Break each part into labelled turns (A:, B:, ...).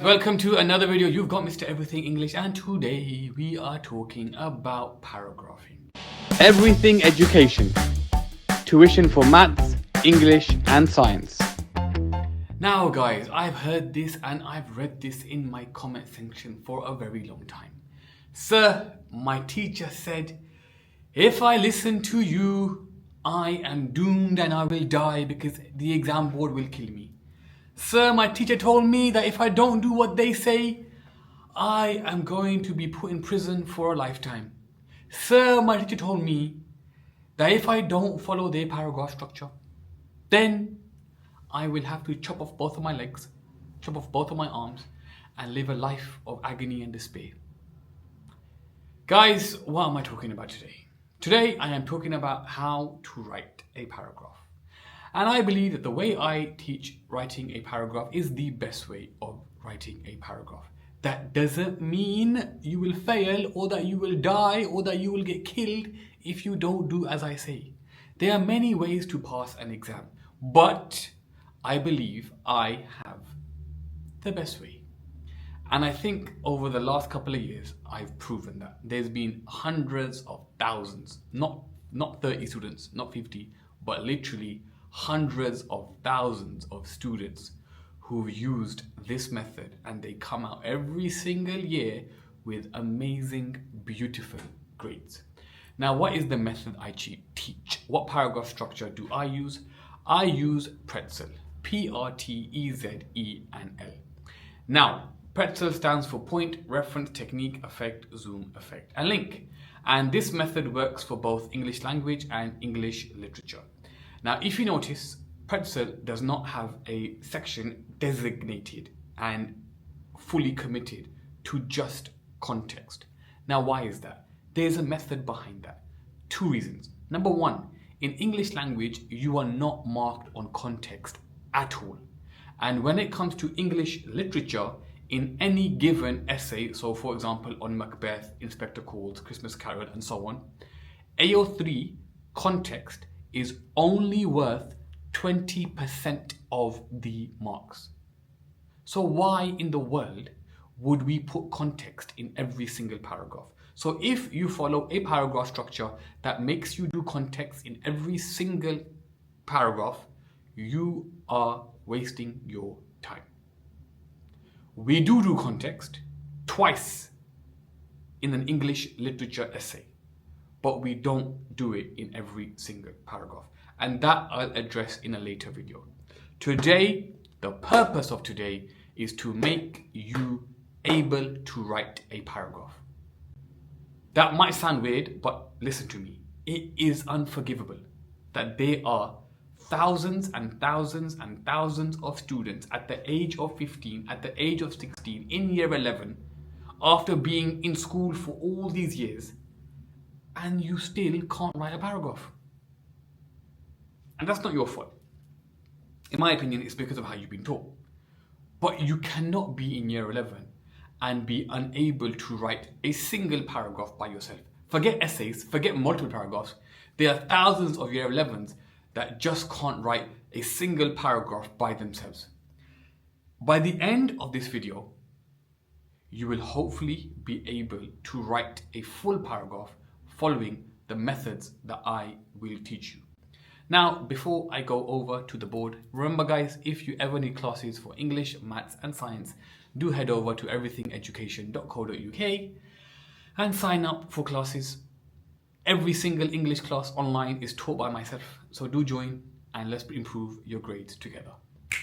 A: Welcome to another video. You've got Mr. Everything English, and today we are talking about paragraphing.
B: Everything education. Tuition for maths, English and science.
A: Now guys, I've heard this and I've read this in my comment section for a very long time. Sir, my teacher said, if I listen to you, I am doomed and I will die because the exam board will kill me. Sir, my teacher told me that if I don't do what they say, I am going to be put in prison for a lifetime. Sir, my teacher told me that if I don't follow their paragraph structure, then I will have to chop off both of my legs, chop off both of my arms, and live a life of agony and despair. Guys, what am I talking about today? Today, I am talking about how to write a paragraph. And I believe that the way I teach writing a paragraph is the best way of writing a paragraph. That doesn't mean you will fail or that you will die or that you will get killed if you don't do as I say. There are many ways to pass an exam, but I believe I have the best way. And I think over the last couple of years, I've proven that. There's been hundreds of thousands, not 30 students, not 50, but literally hundreds of thousands of students who've used this method, and they come out every single year with amazing, beautiful grades. Now, what is the method I teach? What paragraph structure do I use? I use pretzel, P-R-T-E-Z-E-N-L. Now, pretzel stands for point, reference, technique, effect, zoom, effect, and link. And this method works for both English language and English literature. Now, if you notice, pretzel does not have a section designated and fully committed to just context. Now, why is that? There's a method behind that. Two reasons. Number one, in English language, you are not marked on context at all. And when it comes to English literature, in any given essay, so for example, on Macbeth, Inspector Calls, Christmas Carol, and so on, AO3 context is only worth 20% of the marks. So why in the world would we put context in every single paragraph? So if you follow a paragraph structure that makes you do context in every single paragraph, you are wasting your time. We do context twice in an English literature essay, but we don't do it in every single paragraph. And that I'll address in a later video. Today, the purpose of today is to make you able to write a paragraph. That might sound weird, but listen to me. It is unforgivable that there are thousands and thousands and thousands of students at the age of 15, at the age of 16, in year 11, after being in school for all these years, and you still can't write a paragraph. And that's not your fault. In my opinion, it's because of how you've been taught. But you cannot be in year 11 and be unable to write a single paragraph by yourself. Forget essays, forget multiple paragraphs. There are thousands of year 11s that just can't write a single paragraph by themselves. By the end of this video, you will hopefully be able to write a full paragraph following the methods that I will teach you. Now, before I go over to the board, remember guys, if you ever need classes for English, maths and science, do head over to everythingeducation.co.uk and sign up for classes. Every single English class online is taught by myself, so do join and let's improve your grades together.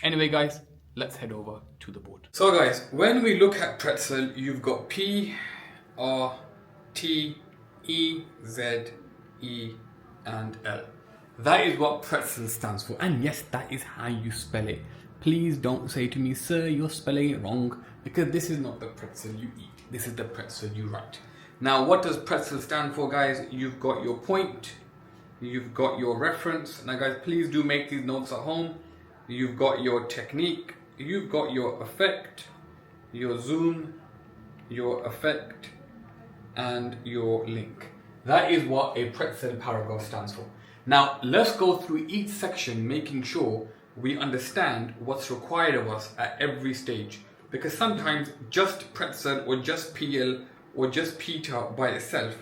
A: Anyway guys, let's head over to the board. So guys, when we look at pretzel, you've got P-R-T-E-Z-E and L. That is what pretzel stands for. And yes, that is how you spell it. Please don't say to me, sir, you're spelling it wrong, because this is not the pretzel you eat. This is the pretzel you write. Now, what does pretzel stand for, guys? You've got your point, you've got your reference. Now guys, please do make these notes at home. You've got your technique, you've got your effect, your zoom, your effect, and your link. That is what a pretzel paragraph stands for. Now, let's go through each section, making sure we understand what's required of us at every stage because sometimes just pretzel or just PL or just Peter by itself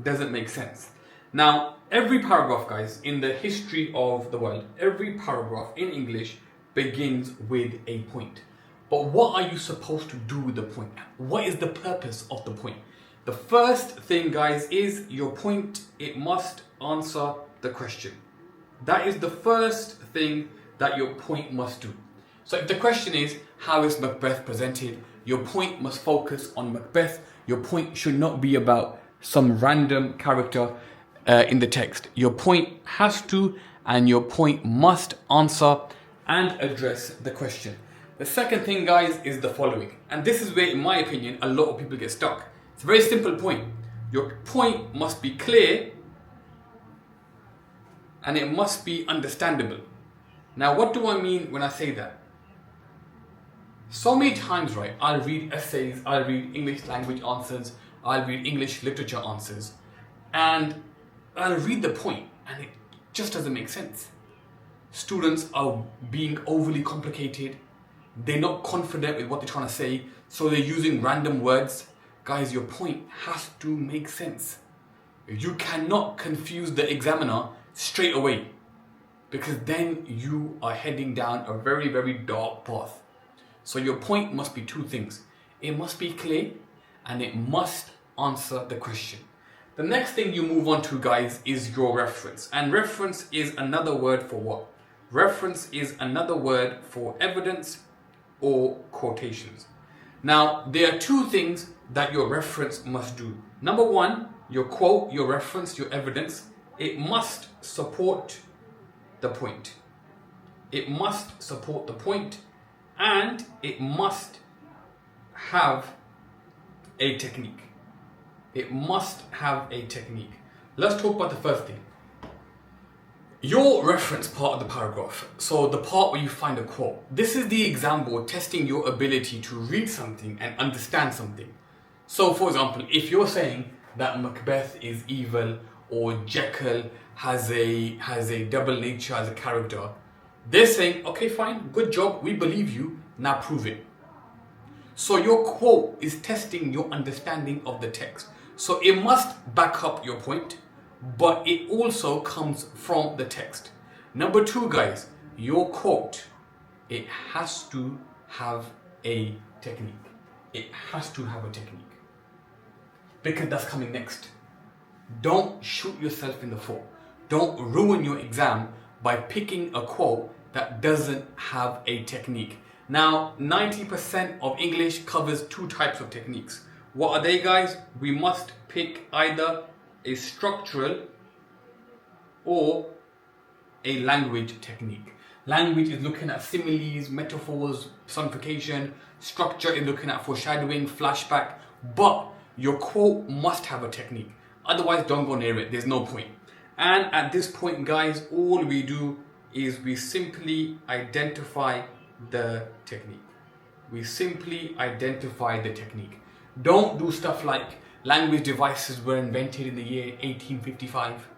A: doesn't make sense. Now, every paragraph, guys, in the history of the world, every paragraph in English begins with a point. But what are you supposed to do with the point? What is the purpose of the point? The first thing, guys, is your point. It must answer the question. That is the first thing that your point must do. So if the question is, how is Macbeth presented? Your point must focus on Macbeth. Your point should not be about some random character in the text. Your point has to, and your point must answer and address the question. The second thing, guys, is the following. And this is where, in my opinion, a lot of people get stuck. It's a very simple point. Your point must be clear and it must be understandable. Now, what do I mean when I say that? So many times, right, I'll read essays, I'll read English language answers, I'll read English literature answers, and I'll read the point and it just doesn't make sense. Students are being overly complicated. They're not confident with what they're trying to say, so they're using random words. Guys, your point has to make sense. You cannot confuse the examiner straight away, because then you are heading down a very, very dark path. So your point must be two things. It must be clear and it must answer the question. The next thing you move on to, guys, is your reference. And reference is another word for what? Reference is another word for evidence or quotations. Now, there are two things that your reference must do. Number one, your quote, your reference, your evidence, it must support the point. It must support the point, and it must have a technique. It must have a technique. Let's talk about the first thing. Your reference part of the paragraph, so the part where you find a quote. This is the exam board testing your ability to read something and understand something. So, for example, if you're saying that Macbeth is evil or Jekyll has a double nature as a character, they're saying, okay, fine, good job, we believe you, now prove it. So your quote is testing your understanding of the text. So it must back up your point, but it also comes from the text. Number two, guys, your quote, it has to have a technique. It has to have a technique. Because that's coming next. Don't shoot yourself in the foot. Don't ruin your exam by picking a quote that doesn't have a technique. Now, 90% of English covers two types of techniques. What are they, guys? We must pick either a structural or a language technique. Language is looking at similes, metaphors, personification. Structure is looking at foreshadowing, flashback. But your quote must have a technique. Otherwise, don't go near it. There's no point. And at this point, guys, all we do is we simply identify the technique. We simply identify the technique. Don't do stuff like language devices were invented in the year 1855.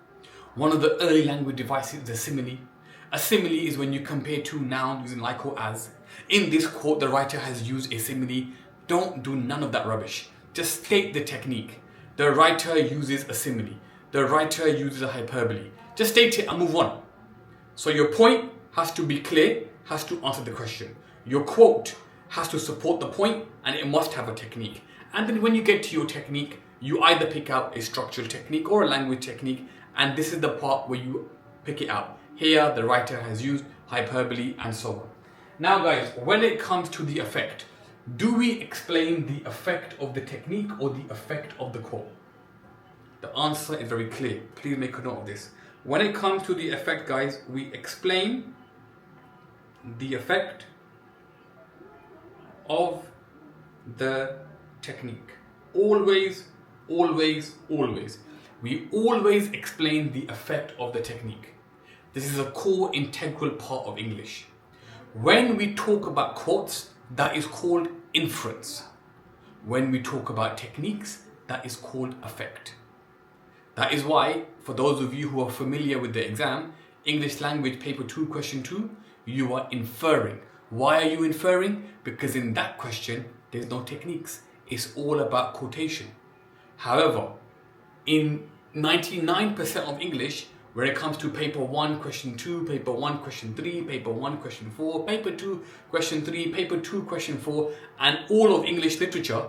A: One of the early language devices is a simile. A simile is when you compare two nouns using like or as. In this quote, the writer has used a simile. Don't do none of that rubbish. Just state the technique. The writer uses a simile. The writer uses a hyperbole. Just state it and move on. So your point has to be clear, has to answer the question. Your quote has to support the point, and it must have a technique. And then when you get to your technique, you either pick out a structural technique or a language technique, and this is the part where you pick it out. Here, the writer has used hyperbole and so on. Now, guys, when it comes to the effect, do we explain the effect of the technique or the effect of the quote? The answer is very clear. Please make a note of this. When it comes to the effect, guys, we explain the effect of the technique. Always, always, always. We always explain the effect of the technique. This is a core integral part of English. When we talk about quotes, that is called inference. When we talk about techniques, that is called effect. That is why, for those of you who are familiar with the exam, English Language Paper 2, Question 2, you are inferring. Why are you inferring? Because in that question, there's no techniques. It's all about quotation. However, in 99% of English, when it comes to paper 1, question 2, paper 1, question 3, paper 1, question 4, paper 2, question 3, paper 2, question 4, and all of English literature,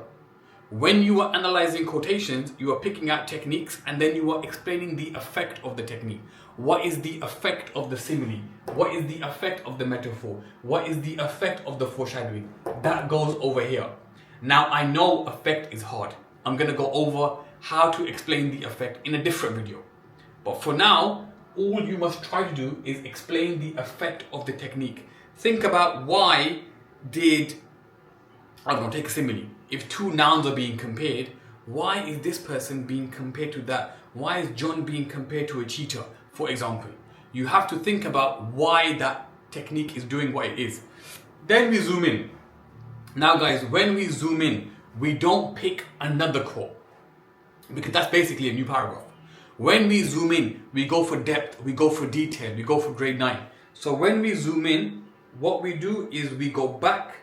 A: when you are analyzing quotations, you are picking out techniques and then you are explaining the effect of the technique. What is the effect of the simile? What is the effect of the metaphor? What is the effect of the foreshadowing? That goes over here. Now, I know effect is hard. I'm going to go over how to explain the effect in a different video. But for now, all you must try to do is explain the effect of the technique. Think about why did, I don't know, take a simile. If two nouns are being compared, why is this person being compared to that? Why is John being compared to a cheetah, for example? You have to think about why that technique is doing what it is. Then we zoom in. Now guys, when we zoom in, we don't pick another quote, because that's basically a new paragraph. When we zoom in, we go for depth, we go for detail, we go for grade 9. So when we zoom in, what we do is we go back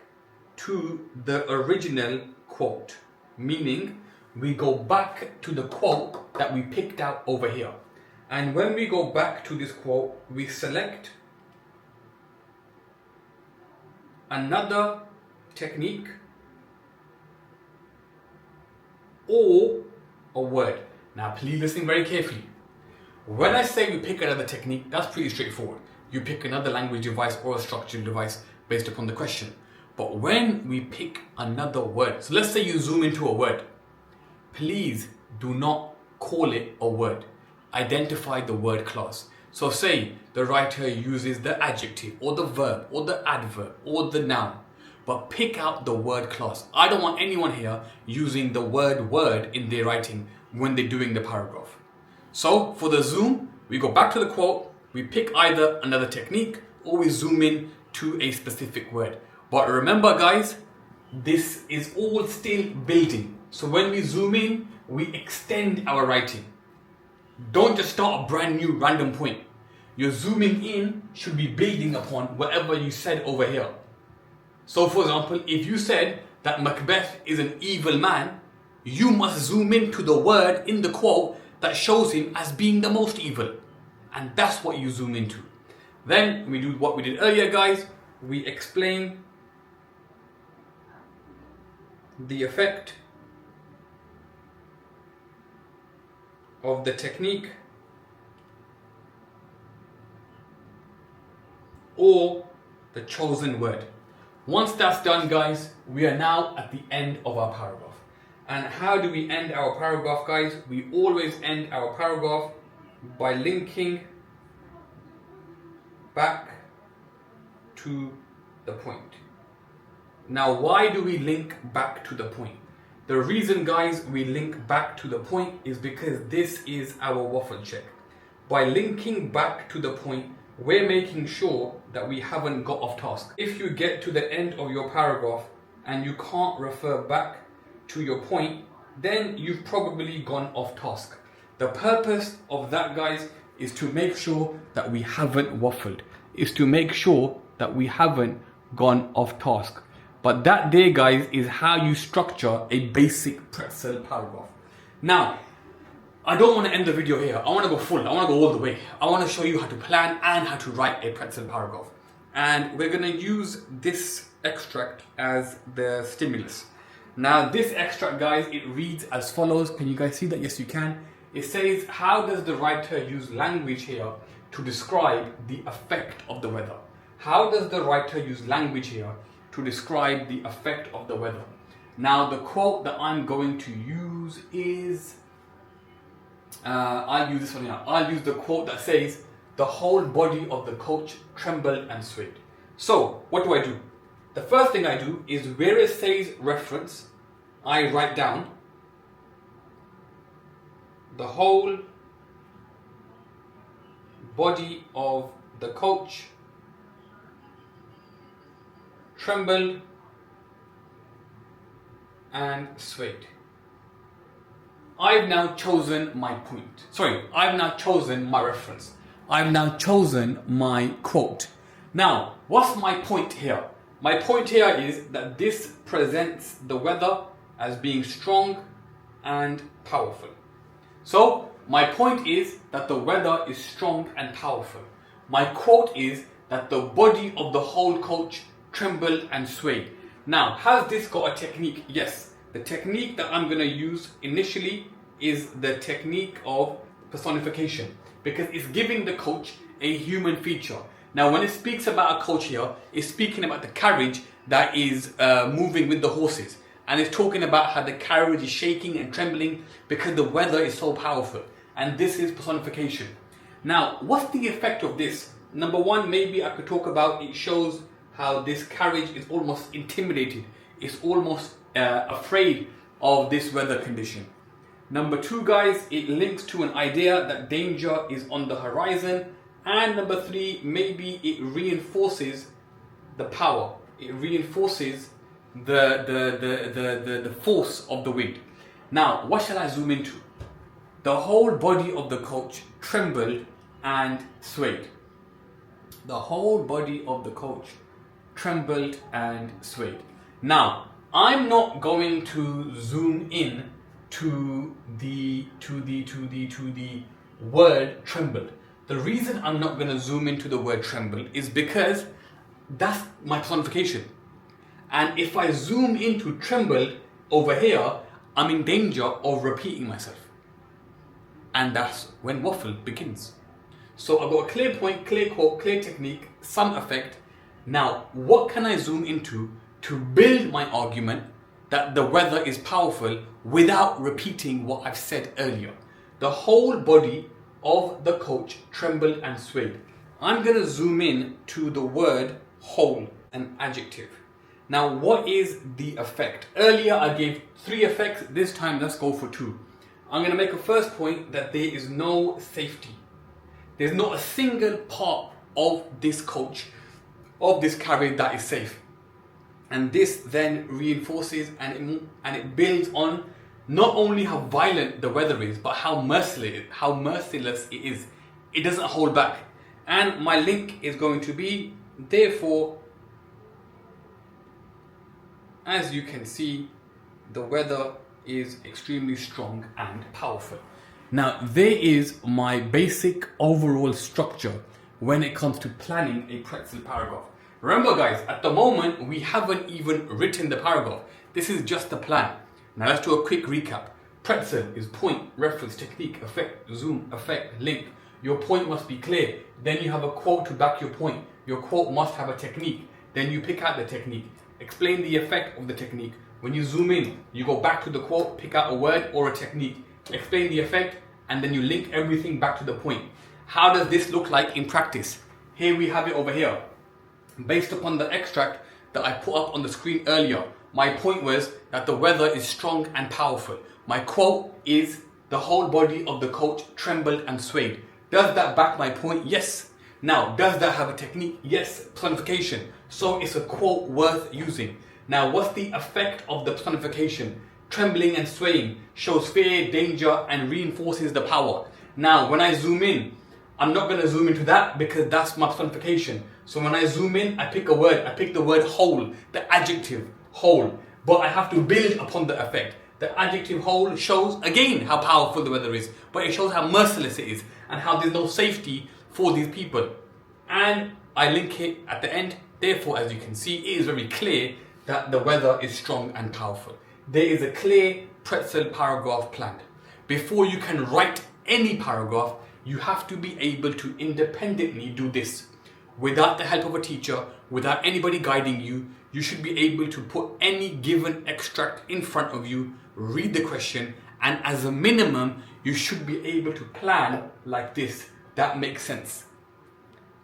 A: to the original quote, meaning we go back to the quote that we picked out over here. And when we go back to this quote, we select another technique or a word. Now please listen very carefully. When I say we pick another technique, that's pretty straightforward. You pick another language device or a structural device based upon the question. But when we pick another word, so let's say you zoom into a word, please do not call it a word. Identify the word class. So say the writer uses the adjective or the verb or the adverb or the noun, but pick out the word class. I don't want anyone here using the word in their writing when they're doing the paragraph. So for the zoom, we go back to the quote, we pick either another technique or we zoom in to a specific word. But remember guys, this is all still building. So when we zoom in, we extend our writing. Don't just start a brand new random point. Your zooming in should be building upon whatever you said over here. So for example, if you said that Macbeth is an evil man, you must zoom into the word in the quote that shows him as being the most evil. And that's what you zoom into. Then we do what we did earlier guys. We explain the effect of the technique or the chosen word. Once that's done guys, we are now at the end of our paragraph. And how do we end our paragraph guys? We always end our paragraph by linking back to the point. Now why do we link back to the point? The reason guys we link back to the point is because this is our waffle check. By linking back to the point, we're making sure that we haven't got off task. If you get to the end of your paragraph and you can't refer back to your point, then you've probably gone off task. The purpose of that guys is to make sure that we haven't waffled, is to make sure that we haven't gone off task. But that there guys is how you structure a basic pretzel paragraph. Now, I don't want to end the video here. I want to go full. I want to go all the way. I want to show you how to plan and how to write a pretzel paragraph. And we're going to use this extract as the stimulus. Now this extract guys, it reads as follows. Can you guys see that? Yes you can. It says, how does the writer use language here to describe the effect of the weather? How does the writer use language here to describe the effect of the weather? Now the quote that I'm going to use is, I'll use this one here. I'll use the quote that says, the whole body of the coach trembled and swayed. So what do? The first thing I do is where it says reference, I write down the whole body of the coach trembled and swayed. I've now chosen my point. Sorry, I've now chosen my reference. I've now chosen my quote. Now, what's my point here? My point here is that this presents the weather as being strong and powerful. So my point is that the weather is strong and powerful. My quote is that the body of the whole coach trembled and swayed. Now, has this got a technique? Yes. The technique that I'm going to use initially is the technique of personification, because it's giving the coach a human feature. Now, when it speaks about a coach here, it's speaking about the carriage that is moving with the horses. And it's talking about how the carriage is shaking and trembling because the weather is so powerful. And this is personification. Now, what's the effect of this? Number one, maybe I could talk about, it shows how this carriage is almost intimidated. It's almost afraid of this weather condition. Number two, guys, it links to an idea that danger is on the horizon. And number three, maybe it reinforces the power. It reinforces the force of the wind. Now, what shall I zoom into? The whole body of the coach trembled and swayed. The whole body of the coach trembled and swayed. Now, I'm not going to zoom in to the word trembled. The reason I'm not going to zoom into the word tremble is because that's my personification. And if I zoom into trembled over here, I'm in danger of repeating myself. And that's when waffle begins. So I've got a clear point, clear quote, clear technique, some effect. Now, what can I zoom into to build my argument that the weather is powerful without repeating what I've said earlier? The whole body of the coach trembled and swayed. I'm going to zoom in to the word whole, an adjective. Now, what is the effect? Earlier I gave 3 effects, this time let's go for 2. I'm going to make a first point that there is no safety. There's not a single part of this coach, of this carriage that is safe. And this then reinforces and it builds on not only how violent the weather is, but how merciless it is. It doesn't hold back. And my link is going to be, therefore, as you can see, the weather is extremely strong and powerful. Now, there is my basic overall structure when it comes to planning a pretzel paragraph. Remember, guys, at the moment, we haven't even written the paragraph. This is just the plan. Now, let's do a quick recap. Pretzel is point, reference, technique, effect, zoom, effect, link. Your point must be clear. Then you have a quote to back your point. Your quote must have a technique. Then you pick out the technique. Explain the effect of the technique. When you zoom in, you go back to the quote, pick out a word or a technique. Explain the effect, and then you link everything back to the point. How does this look like in practice? Here we have it over here. Based upon the extract that I put up on the screen earlier, my point was that the weather is strong and powerful. My quote is, the whole body of the coach trembled and swayed. Does that back my point? Yes. Now, does that have a technique? Yes, personification. So it's a quote worth using. Now, what's the effect of the personification? Trembling and swaying shows fear, danger, and reinforces the power. Now, when I zoom in, I'm not going to zoom into that because that's my personification. So when I zoom in, I pick a word. I pick the word whole, the adjective whole. But I have to build upon the effect. The adjective whole shows, again, how powerful the weather is. But it shows how merciless it is and how there's no safety for these people. And I link it at the end. Therefore, as you can see, it is very clear that the weather is strong and powerful. There is a clear pretzel paragraph planned. Before you can write any paragraph, you have to be able to independently do this. Without the help of a teacher, without anybody guiding you, you should be able to put any given extract in front of you, read the question, and as a minimum, you should be able to plan like this. That makes sense.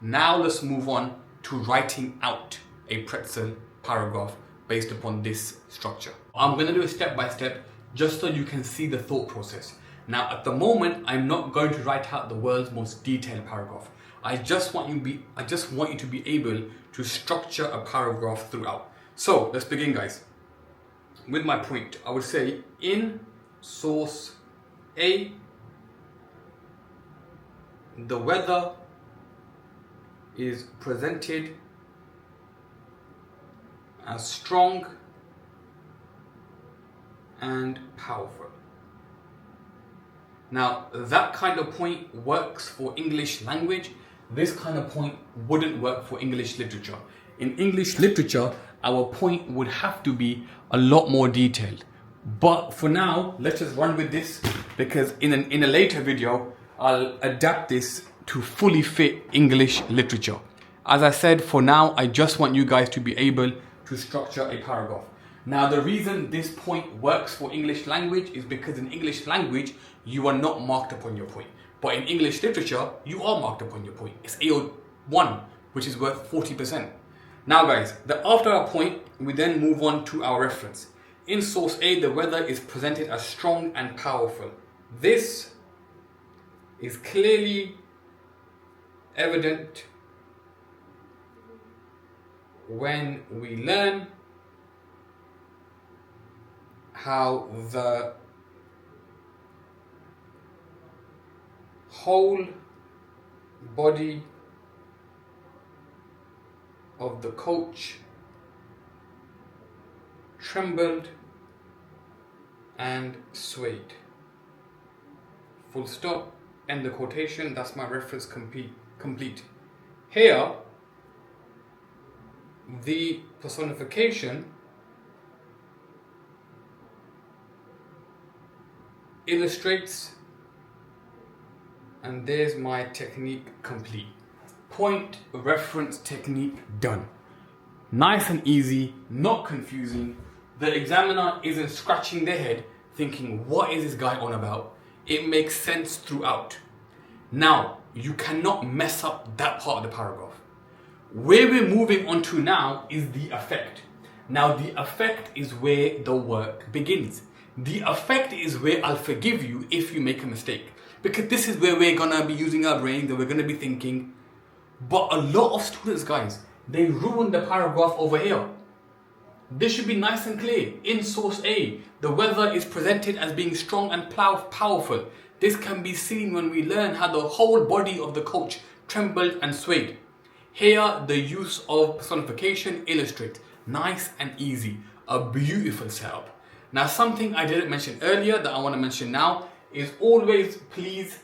A: Now let's move on to writing out a pretzel paragraph based upon this structure. I'm going to do it step by step just so you can see the thought process. Now, at the moment, I'm not going to write out the world's most detailed paragraph. I just want you to be able to structure a paragraph throughout. So let's begin, guys. With my point, I would say in source A, the weather is presented as strong and powerful. Now, that kind of point works for English language. This kind of point wouldn't work for English literature. In English literature, our point would have to be a lot more detailed. But for now, let's just run with this, because in a later video, I'll adapt this to fully fit English literature. As I said, for now, I just want you guys to be able to structure a paragraph. Now, the reason this point works for English language is because in English language, you are not marked upon your point. But in English literature, you are marked upon your point. It's AO1, which is worth 40%. Now guys, after our point, we then move on to our reference. In source A, the weather is presented as strong and powerful. This is clearly evident when we learn how the whole body of the coach trembled and swayed. Full stop, end the quotation. That's my reference complete. Here, the personification illustrates, and there's my technique complete. Point, reference, technique done. Nice and easy, not confusing. The examiner isn't scratching their head thinking, what is this guy on about? It makes sense throughout. Now, you cannot mess up that part of the paragraph. Where we're moving on to now is the effect. Now, the effect is where the work begins. The effect is where I'll forgive you if you make a mistake. Because this is where we're gonna be using our brains and we're gonna be thinking. But a lot of students, guys, they ruin the paragraph over here. This should be nice and clear. In source A, the weather is presented as being strong and powerful. This can be seen when we learn how the whole body of the coach trembled and swayed. Here, the use of personification illustrates. Nice and easy. A beautiful setup. Now, something I didn't mention earlier that I want to mention now is always, please,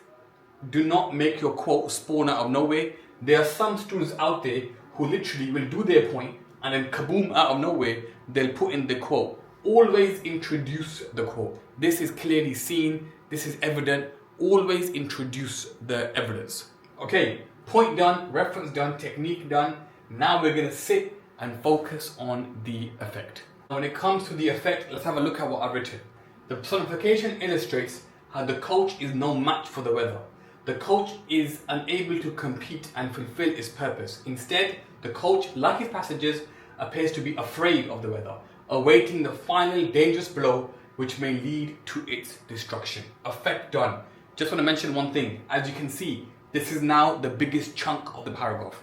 A: do not make your quote spawn out of nowhere. There are some students out there who literally will do their point and then kaboom, out of nowhere, they'll put in the quote. Always introduce the quote. This is clearly seen. This is evident. Always introduce the evidence. Okay, point done, reference done, technique done. Now we're going to sit and focus on the effect. When it comes to the effect, let's have a look at what I've written. The personification illustrates how the coach is no match for the weather. The coach is unable to compete and fulfill its purpose. Instead, the coach, like his passengers, appears to be afraid of the weather, awaiting the final dangerous blow which may lead to its destruction. Effect done. Just want to mention one thing. As you can see, this is now the biggest chunk of the paragraph.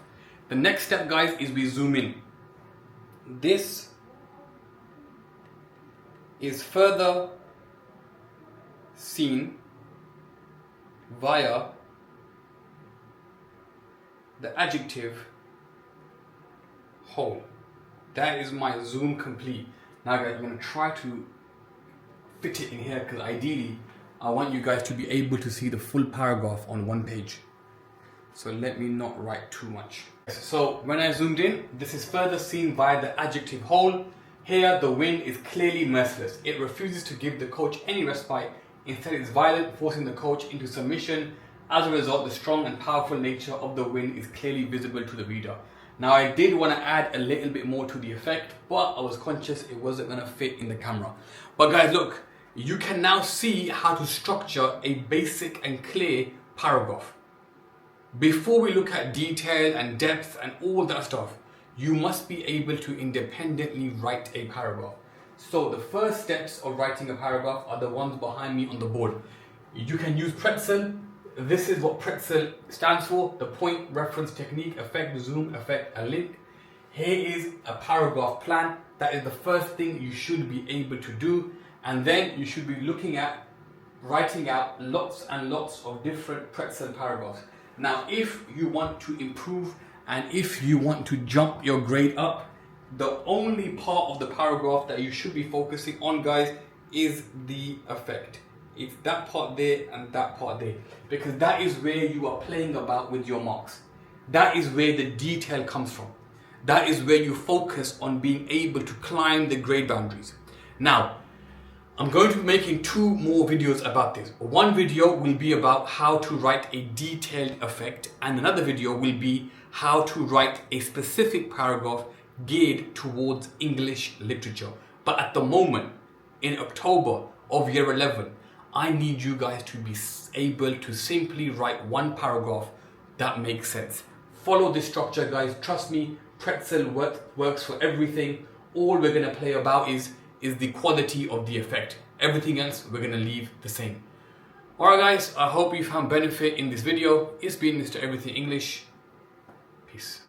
A: The next step, guys, is we zoom in. This is further seen via the adjective whole. That is my zoom complete. Now guys, I'm going to try to fit it in here because ideally I want you guys to be able to see the full paragraph on one page. So let me not write too much. So when I zoomed in, this is further seen via the adjective whole. Here the wind is clearly merciless. It refuses to give the coach any respite. Instead it is violent, forcing the coach into submission. As a result, the strong and powerful nature of the wind is clearly visible to the reader. Now I did want to add a little bit more to the effect, but I was conscious it wasn't going to fit in the camera. But guys, look, you can now see how to structure a basic and clear paragraph. Before we look at detail and depth and all that stuff, you must be able to independently write a paragraph. So the first steps of writing a paragraph are the ones behind me on the board. You can use pretzel. This is what pretzel stands for. The point, reference, technique, effect, zoom, effect, and link. Here is a paragraph plan. That is the first thing you should be able to do. And then you should be looking at writing out lots and lots of different pretzel paragraphs. Now, if you want to improve and if you want to jump your grade up, the only part of the paragraph that you should be focusing on, guys, is the effect. It's that part there and that part there, because that is where you are playing about with your marks. That is where the detail comes from. That is where you focus on being able to climb the grade boundaries. Now, I'm going to be making 2 more videos about this. One video will be about how to write a detailed effect, and another video will be how to write a specific paragraph geared towards English literature. But at the moment, in October of year 11, I need you guys to be able to simply write one paragraph that makes sense. Follow this structure, guys. Trust me, pretzel works for everything. All we're going to play about is the quality of the effect. Everything else we're going to leave the same. Alright guys, I hope you found benefit in this video. It's been Mr. Everything English. Peace.